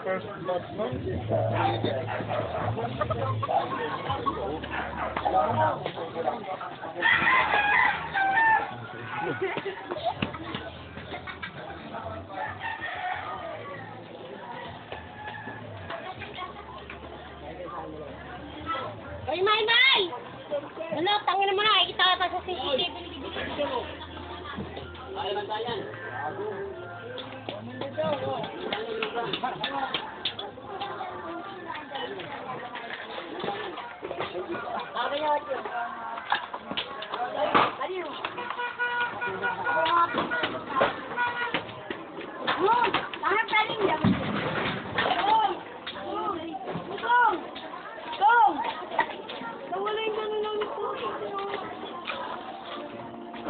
First blood month. Ay, May! Ano, tangin mo na, kita ka sa CCTV. Ay, bantayan.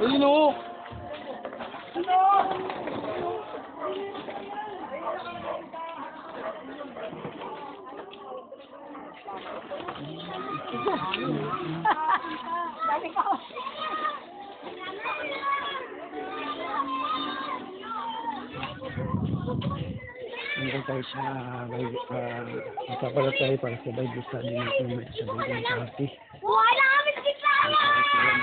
Ayun o! Nandun tayo sa magpapalat tayo para sa Bible study natin sa Bible Party. Wala kami sigayan!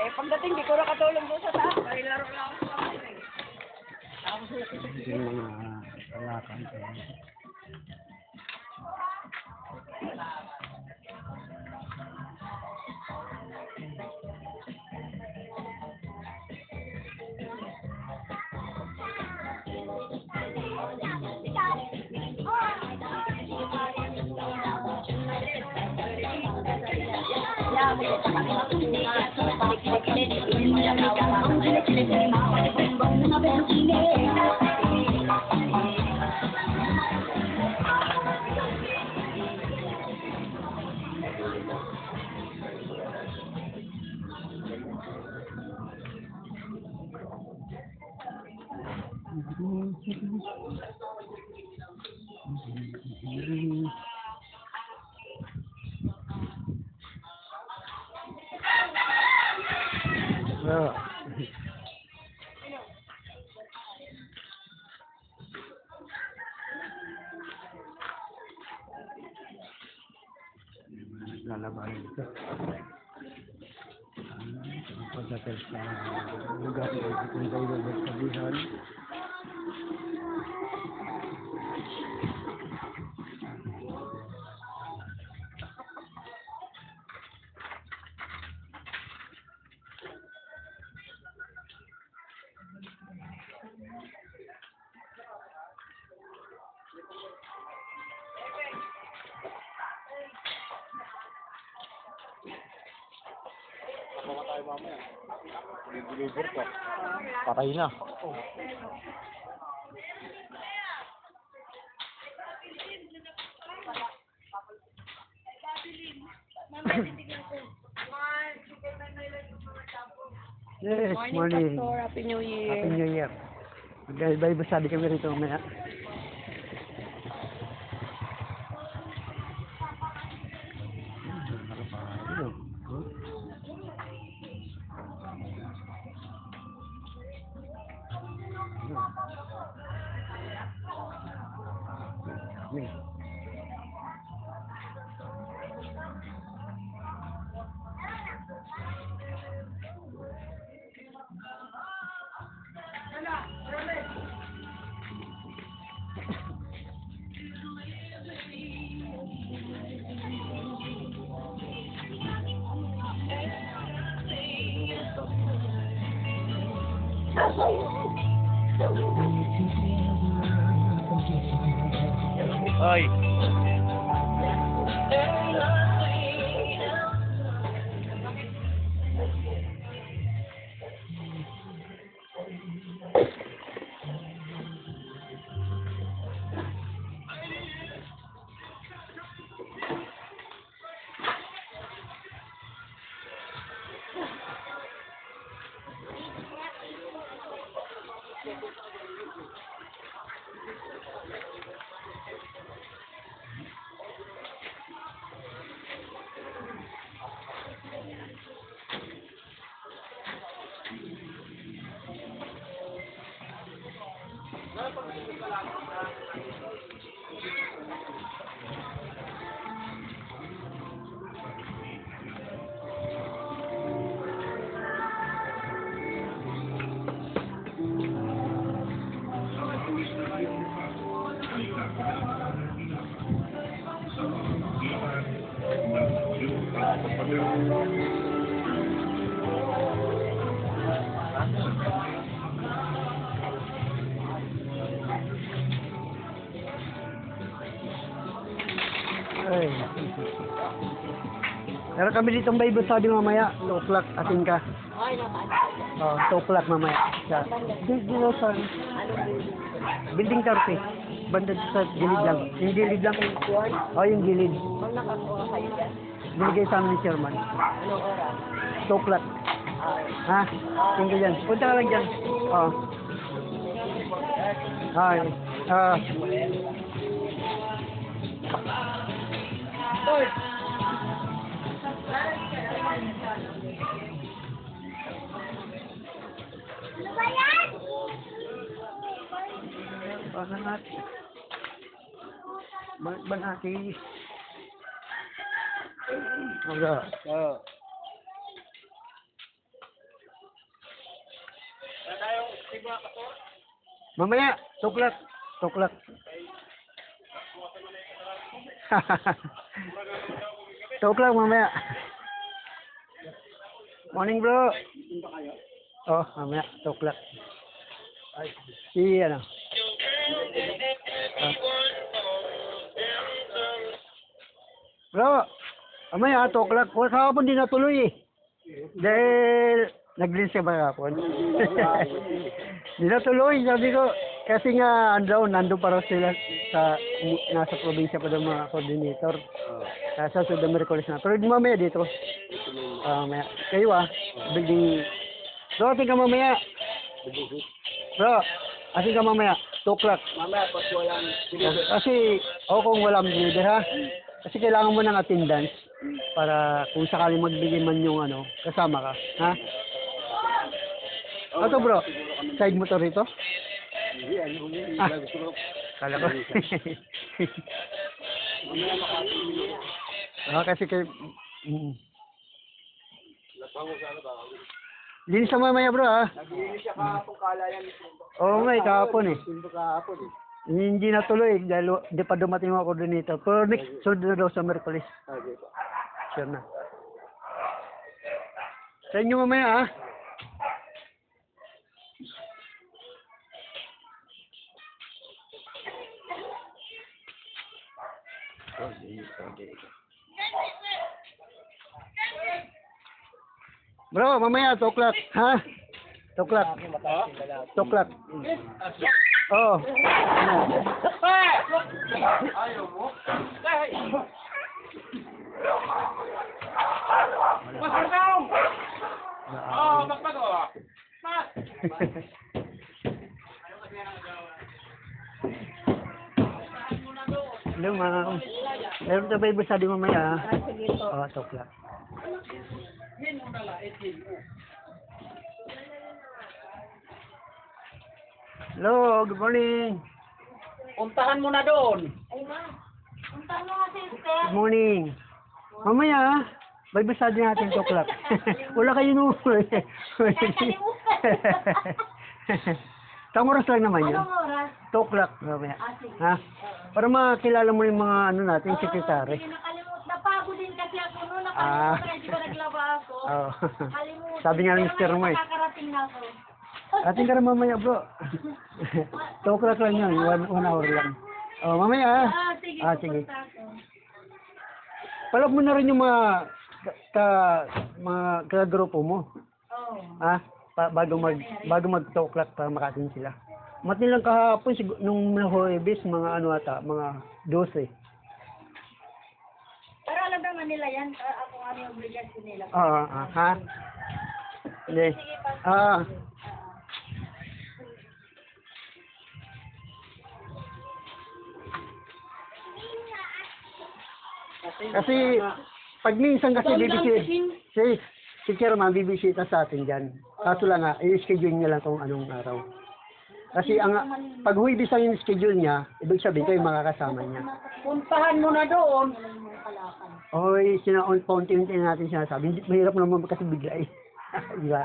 Eh, pagdating, di ko na katulong doon sa taas. May laro lang ako sa taas. Yung mga alakan tayo. Lalabahin ito. Pagdating sa lugar na kung tayo nagsabihan. Patay na. Yes, morning. Pastor, Happy New Year. Happy New Year. Mag-Bible study kami rito mamaya. Ay. Ay. Meron kami ditong Bible study mamaya. 2 o'clock, atin ka. Ay, naman. Oh, 2 o'clock mamaya. Dito sa building 30. Banda sa gilid lang. Yung gilid lang. Oh, yung gilid. Kung nakakuha kayo dyan, Binigay sa amin ni Sherman. anong oras? 2 o'clock. Ha? Tinggal dyan. Punta ka lang dyan. Oh. Ay. Ano ba yan? Banati. Banati. Aga. Mamaya, 2 o'clock. 2 o'clock. O'clock mamaya. Morning bro. Oh, mamaya, 2 o'clock. Si ano? Bro, mamaya 2 o'clock. Wala kahapon din natuloy eh. Dahil nag-rinse ba kahapon? Di natuloy, sabi ko. Kasi nga, nandun pa raw sila sa, nasa probinsya pa ng mga coordinator. Sa Sudan Mercoles na. Pero mamaya dito. Mamaya. Kayo building. Bro, ating ka mamaya. Bro, ating ka mamaya. 2 o'clock. Mamaya, pag walang Kasi, kung walang leader ha. Kasi kailangan mo ng attendance para kung sakali magbigay man yung ano, kasama ka. Ha? Ito bro, side motor ito? hindi, Kala ko. Kasi kay... Linis sa mamaya bro ha. Naglinis siya kahapon, kala yan. Oo nga kahapon eh. Simbo kahapon eh. Hindi natuloy dahil di pa dumating yung mga coordinator. Pero next, sunod na daw sa Mercoles. Okay po. Sure na. Sa inyo mamaya ha. Bro, mamaya 2 o'clock, ha? 2 o'clock. 2 o'clock. Oh. Ayaw mo? Masarap! Oo, magpagawa. Hello, ma'am. Meron na ba iba sabi mamaya, ha? Sige po. 2 o'clock. Hello, good morning. Puntahan mo na doon. Ay, ma. Punta mo nga, sister. Good morning. Mamaya, ha? Bible study natin 2 o'clock. Wala kayo nung... Tang oras lang naman yun. Anong oras? 2 o'clock mamaya. Sige. Ha? Para makilala mo yung mga ano natin, sekretary. Sige, nakalimut. Napagod din kasi ako noon. Ah. Nakalimutan, di ba naglaba ako? Oh. Kalimutan. Sabi nga ng Pero mister ngayon, mo eh. nakakarating na ako. Ating ka na mamaya bro. 2 o'clock lang yun. 1 hour lang. Oh, mamaya ha. Sige. Sige. Pupunta ako. Palab mo na rin yung mga mga kagrupo mo. Oo. Ha? Bago mag 2 o'clock para makating sila. Mati lang kahapon nung Huwebes mga ano ata, mga 12. Pero alam naman nila yan, ako ano yung obligasyon nila. Ha? Hindi. Kasi pag minsan kasi si Chairman bibisita sa atin dyan. Kaso lang i-schedule niya lang kung anong araw. Kasi pag Huwebes ang yung schedule niya, ibig sabihin kayo makakasama niya. Puntahan mo na doon. Oy, paunti-unti natin sinasabi. Hindi, mahirap naman kasi bigla eh. Di ba?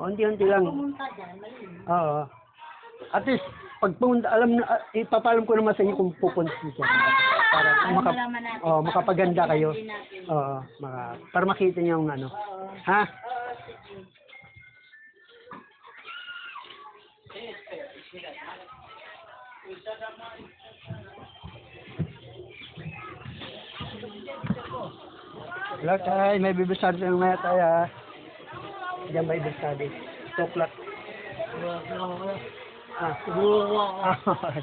Unti-unti lang. Oo. At least, pag pumunta, ipapalam ko naman sa inyo kung pupunta siya. Para makapaganda kayo. Oo, para makita niyo yung ano. Ha? Hello, tay. May Bible study ng maya tayo. Diyan Bible study. 2 o'clock.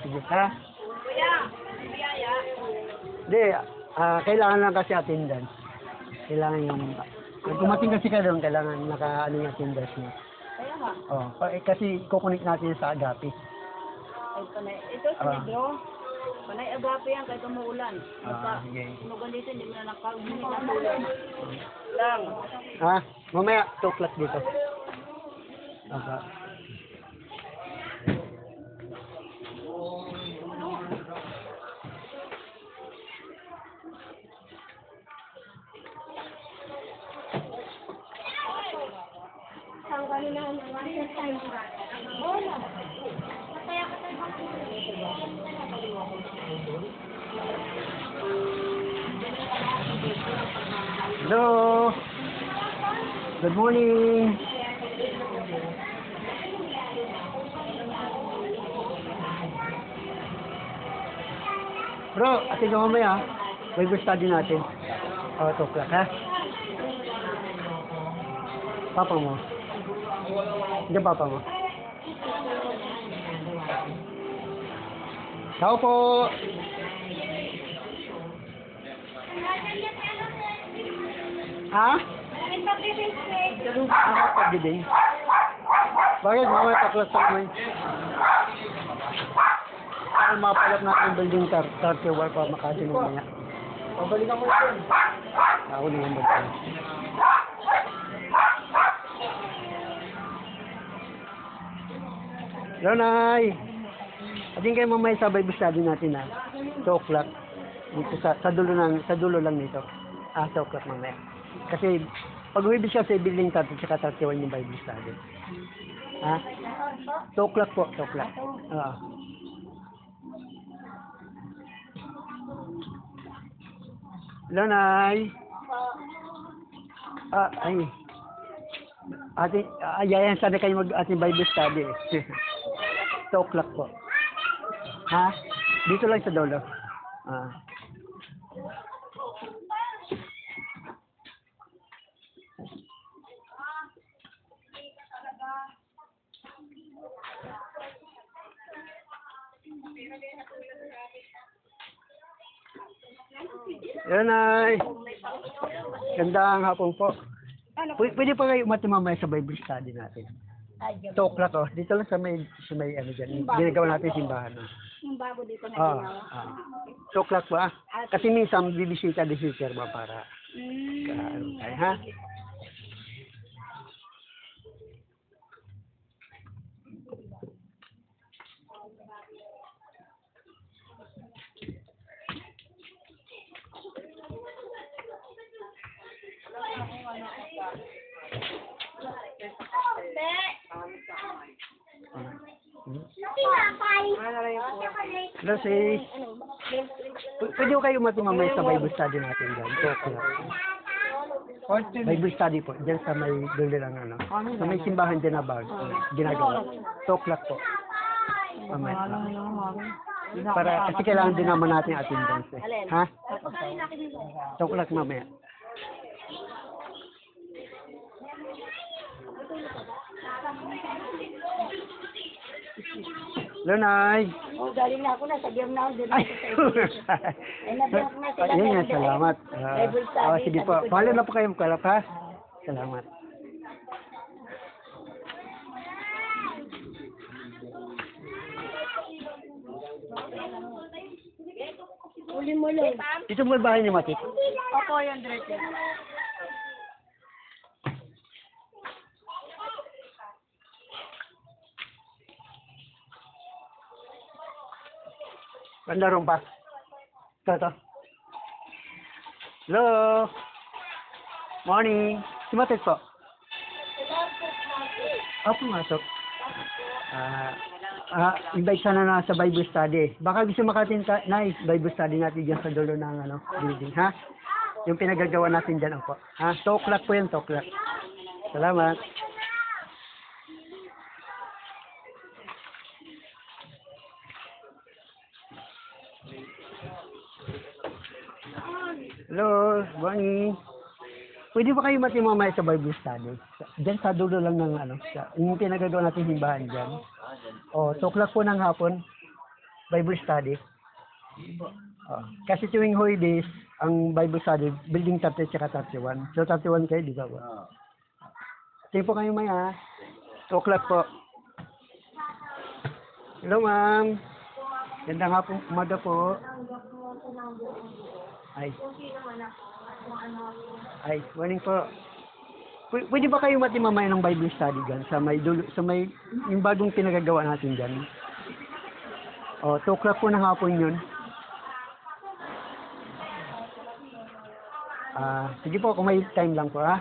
Sige ha. Hindi, kailangan lang kasi attendance. Kailangan yung, kung kumating kasi ka doon, kailangan naka-ano yung attendance mo. Kaya nga. Kasi kukunik natin sa agapi. Ay, panay. Ito si Negro. Panay agape yan kahit umuulan. Okay. Sinugan dito, hindi mo na nakaulan. Lang. Ha? Mamaya, 2 o'clock dito. Okay. Hello. Good morning. Bro, ate ka mamaya. Bible study natin. 2 o'clock, ha? Papa mo. Hindi papa mo. Tao po. Ha? Ako pagdi din. Bakit mamaya taklas sa kamay? Ako mapalap natin yung building 31 pa Makati mamaya. Pabalikan mo yun. Ako na yung building. Hello, Nay. Ating kayo mamaya sa Bible study natin, ha? 2 o'clock. Dito sa dulo lang nito. 2 o'clock mamaya. Kasi, pag Huwebes kasi building 30 tsaka 31 yung Bible study. Ha? 2 o'clock po, 2 o'clock. Hello, Nay. Ay. Yayan sana kayo ating Bible study. 2 o'clock po. Ha? Dito lang sa dulo. Yan ay. Gandang hapon po. Pwede pa kayo mamaya sa Bible study natin. 2 o'clock, dito lang sa may ano dyan. Ginagawa natin simbahan. Yung bago dito na ginawa. 2 o'clock po, Kasi minsan bibisita di sister ba para ha? Hello, sis. Pwede ko kayo mamaya sa Bible study natin dyan. 2 o'clock. Bible study po. Dyan sa may dulo lang sa may simbahan dyan na bag. Ginagawa. 2 o'clock po. Mamaya. Para kasi kailangan din naman natin attendance. Ha? 2 o'clock mamaya. Hello, Nay. Galing na ako na. Sa game na ako. Ay, ayun nga, salamat. Sige po. Pahalo na po kayo magkalap, ha? Salamat. Uli mo lang. Dito mo bahay ni Matit? Opo, yung direct. Pandarong pa. Ito. Hello. Morning. Sumatit po. Pumasok. Invite sana na sa Bible study. Baka gusto makatin na Bible study natin dyan sa dulo ng building, ha? Yung pinagagawa natin dyan, po. Ha? 2 o'clock po yan, 2 o'clock. Salamat. Hello, morning. Pwede ba kayo matimamay sa Bible study? Diyan sa dulo lang ng yung pinagagawa natin simbahan dyan. 2 o'clock po ng hapon, Bible study. Kasi tuwing holidays, ang Bible study, building 30 at 31. So 31 kayo, di ba po? Sige po kayo may 2 o'clock po. Hello ma'am. Ganda nga po, umaga po. Morning po. Pwede ba kayo matimamay ng Bible study dyan sa may yung bagong pinagagawa natin dyan? 2 o'clock po ng hapon yun. Sige po, kung may time lang po, ha?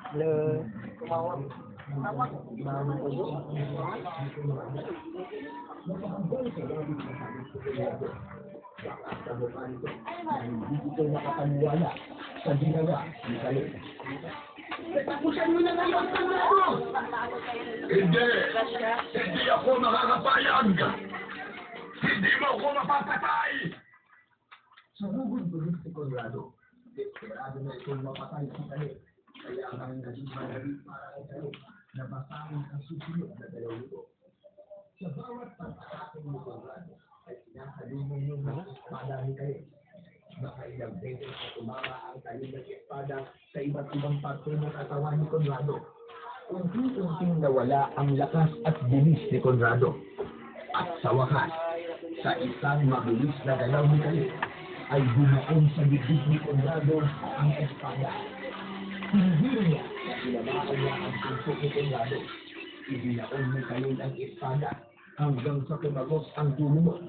Hello. Hindi nakapaniwala sa ginawa ni Kalip. Tapusan mo na ngayon ang ako! Hindi ako makakapayag! Hindi mo ako mapapatay! Sumugod ko rin si Conrado. Desperado na itong mapatay si Kalip. Kaya ang naging madali para kay Kalip na basahin ang susunod na 2 linggo. Sa bawat pagkakataon ni Conrado ay sinasalimon yung espada ni Kalip. Baka ilang beses na tumama ang talim ng espada sa iba't ibang parte ng katawan ni Conrado. Unti-unting nawala ang lakas at bilis ni Conrado. At sa wakas, sa isang mabilis na galaw ni Kalip, ay bumaon sa bibig ni Conrado ang espada. Hindi niya na tinamaan niya ang puso ni Conrado. Ibinaon ni Kalip ang espada hanggang sa tumagos ang dulo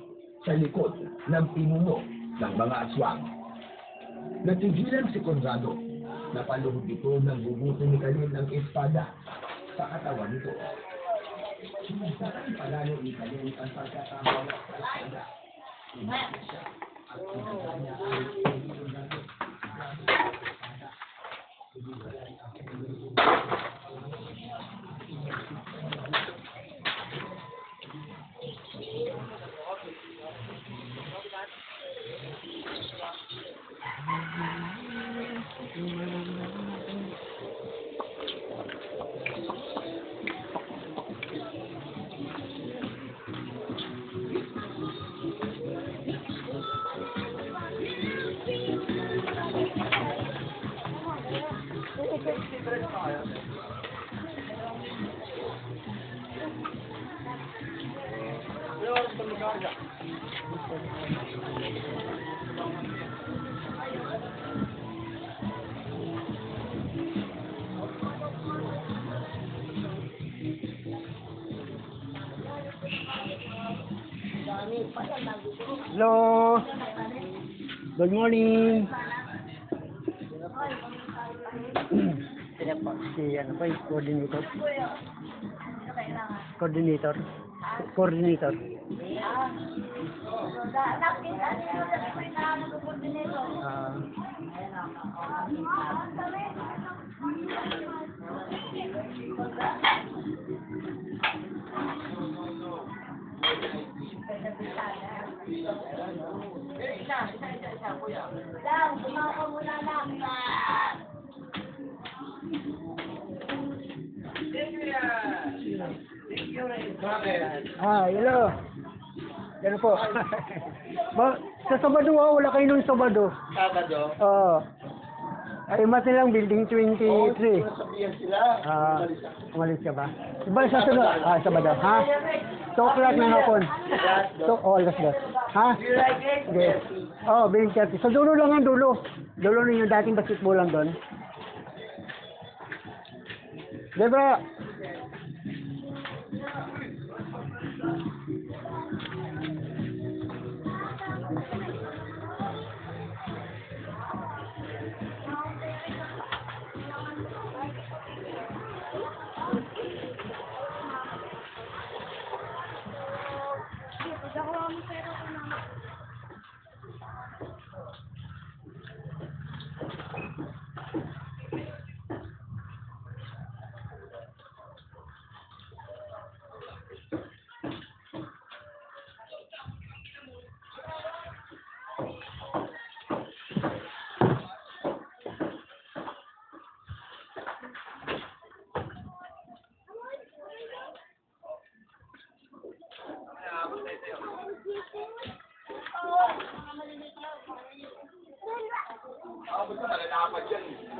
sa likod ng pinuno ng mga aswang. Natigilan si Conrado. Napaluhod ito ng bubuto ni Kalip ng espada sa katawan nito. Sinasakay palalo ni Kalip ang pagkakamawa sa espada. Inakit siya at sinaga niya ang Conrado. Hello. Good morning. Si ano pa yung coordinator? Coordinator. Coordinator. Ah. Hello. Yan po. Sa Sabado, wala kayo nung Sabado. Sabado? Oo. Ay, mas nilang building 23. Sabihan sila. Umalis ka ba? Iba sa sunod. Sabado. Ha? 2 o'clock na hapon. Alas 2. Ha? Yes. Building 30. Sa dulo lang ang dulo. Dulo na yung dating basketball lang doon. Diba?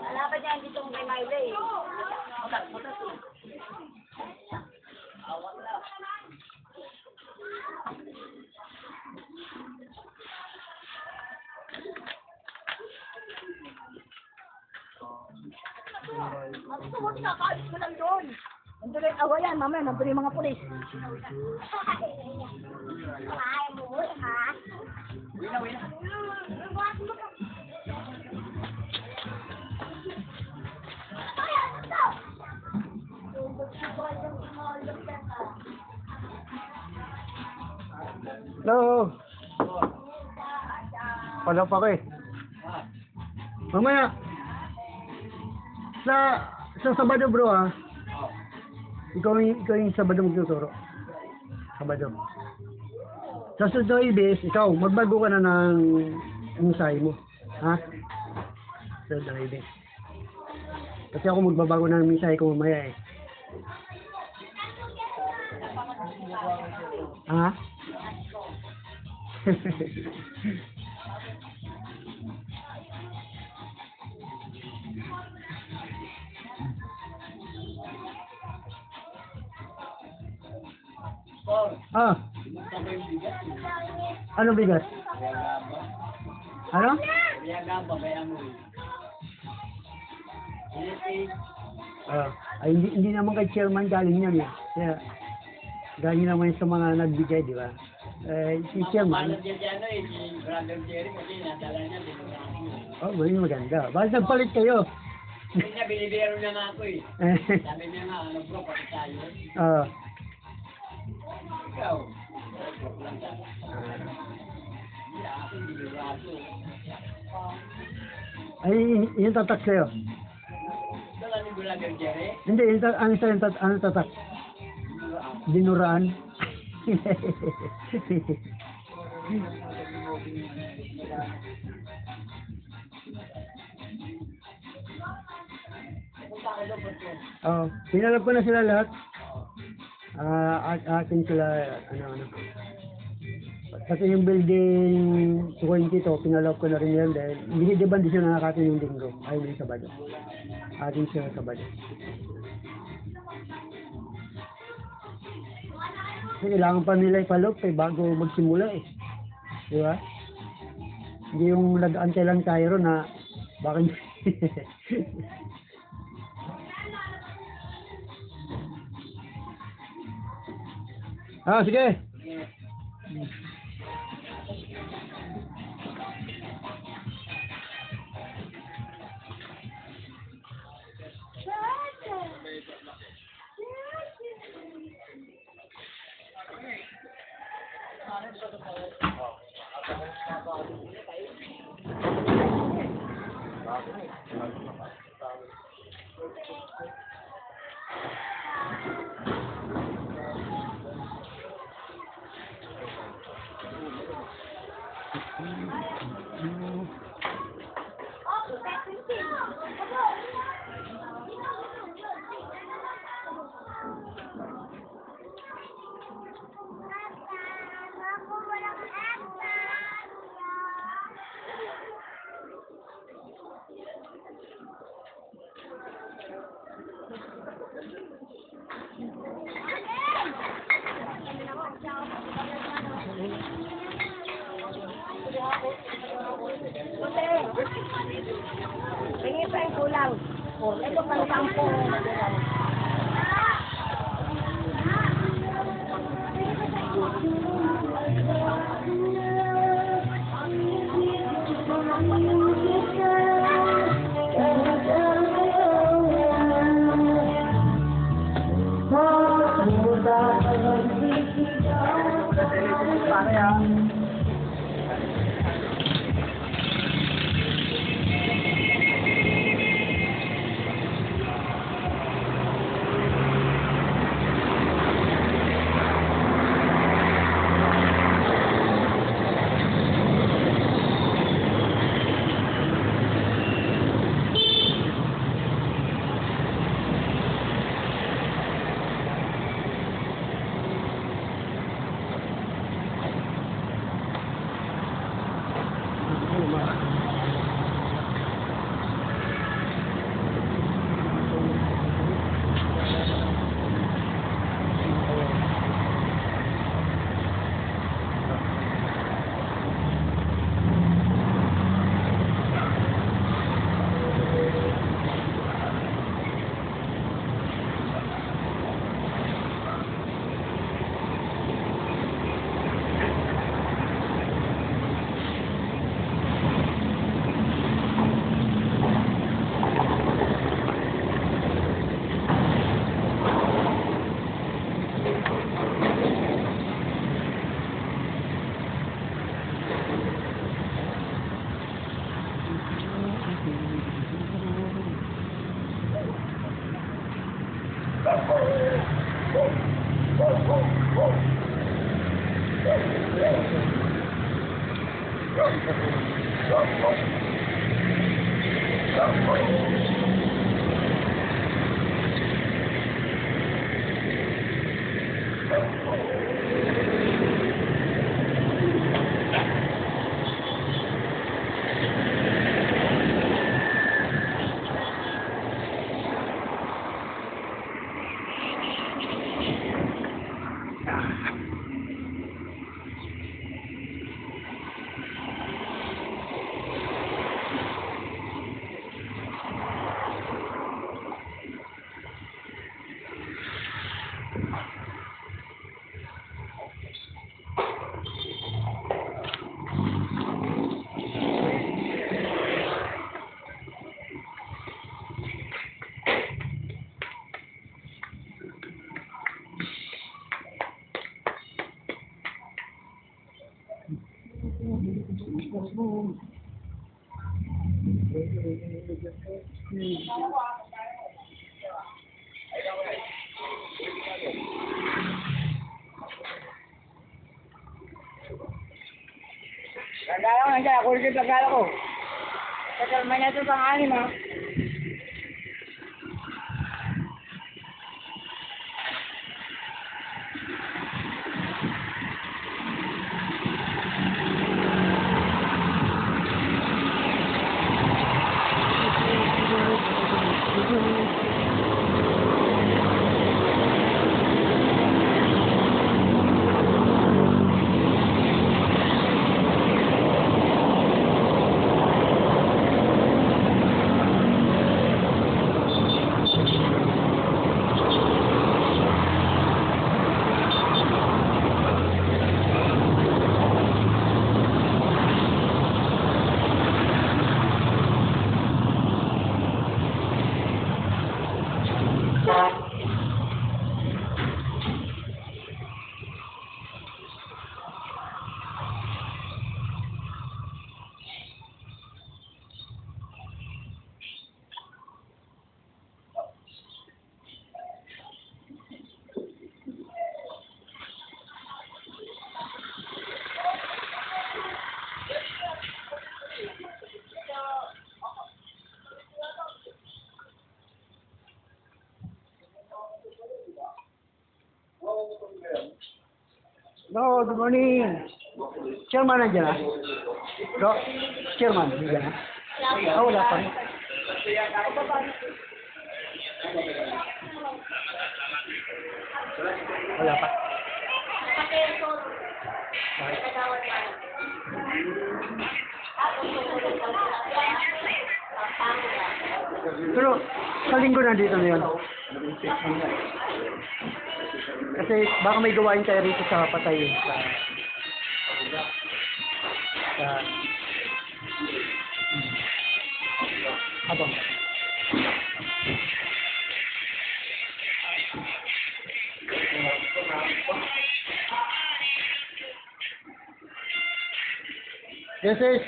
Alapan niya dito kay Miley. Huwag na, kaalis mo lang doon. Nandun yung awayan, mamaya nandun yung mga pulis. Ay, mo, ha? Wina. Hello. Wala pa kayo. Mamaya. Sa Sabado bro ha. Ikaw yung Sabado magtuturo. Sabado. Sa susunod na ibis, ikaw, magbago ka na ng mensahe mo. Ha? Sa susunod na ibis. Kasi ako magbabago na ng mensahe ko mamaya eh. Ha? Ano bigas? Ano? Ay, hindi naman kay chairman galing yan eh. Kaya, galing naman sa mga nagbigay, di ba? Si chairman. May maganda. Bakit nagpalit kayo? Hindi niya, binibiro niya nga ako eh. Sabi niya nga, bro, pati tayo. Ikaw. Ay, yung tatak sa'yo? Dala ni Bulagang Jerry? Hindi, ano tatak? Dinuraan? Pinalap ko na sila lahat. Akin sila, ano. Kasi yung building 20 to, pinalap ko na rin yan dahil hindi ba hindi sila nakakatin yung linggo, ay yung Sabado. Atin sila Sabado. Kasi kailangan pa nila ipalop bago magsimula eh. Di ba? Hindi yung nag-antay lang tayo ron na bakit ah, sige. Tingin pa yung kulang. Oh, ito pang 10. Nagala ko nandiyan, ako ulit nagala ko. Kakalma niya ito pang 6 ha. Hello, good morning. Chairman nandiyan na? Do, chairman, nandiyan na? Ah, wala pa rin. Wala pa. Pero sa linggo nandito na yun. Kasi baka may gawain tayo rito sa patay. Sa abang. This is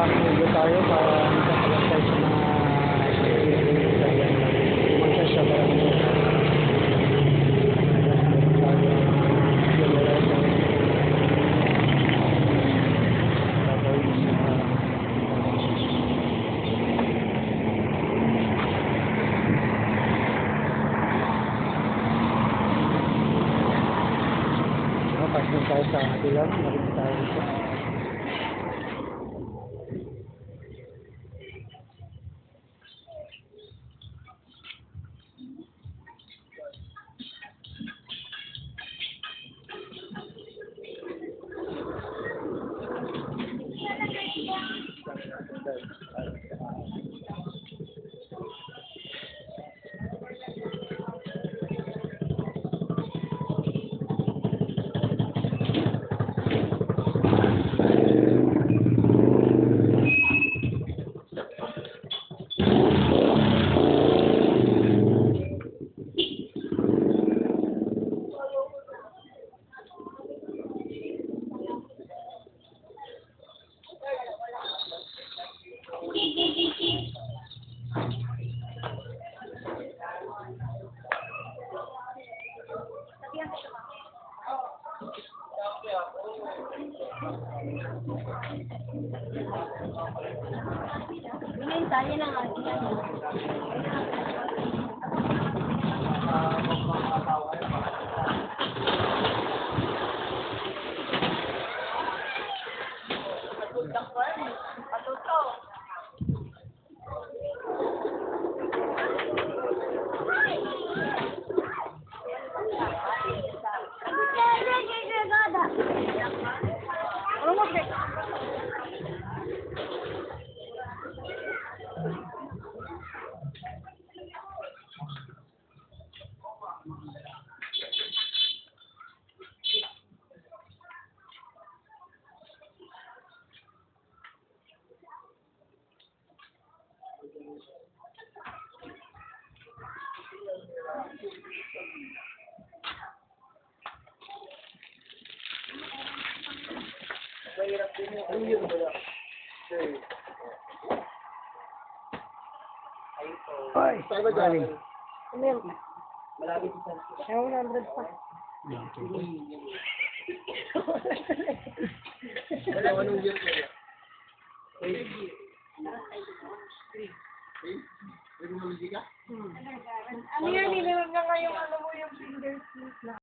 medyo tayo para makakalap tayo sa mga magsasyabaran. Pasok tayo sa ilang, marinig tayo dito. Tayo lang natin yan. Ay, galing. Malapit sa 100 pa. Ano yan, niliwag na nga yung ano mo yung fingers na.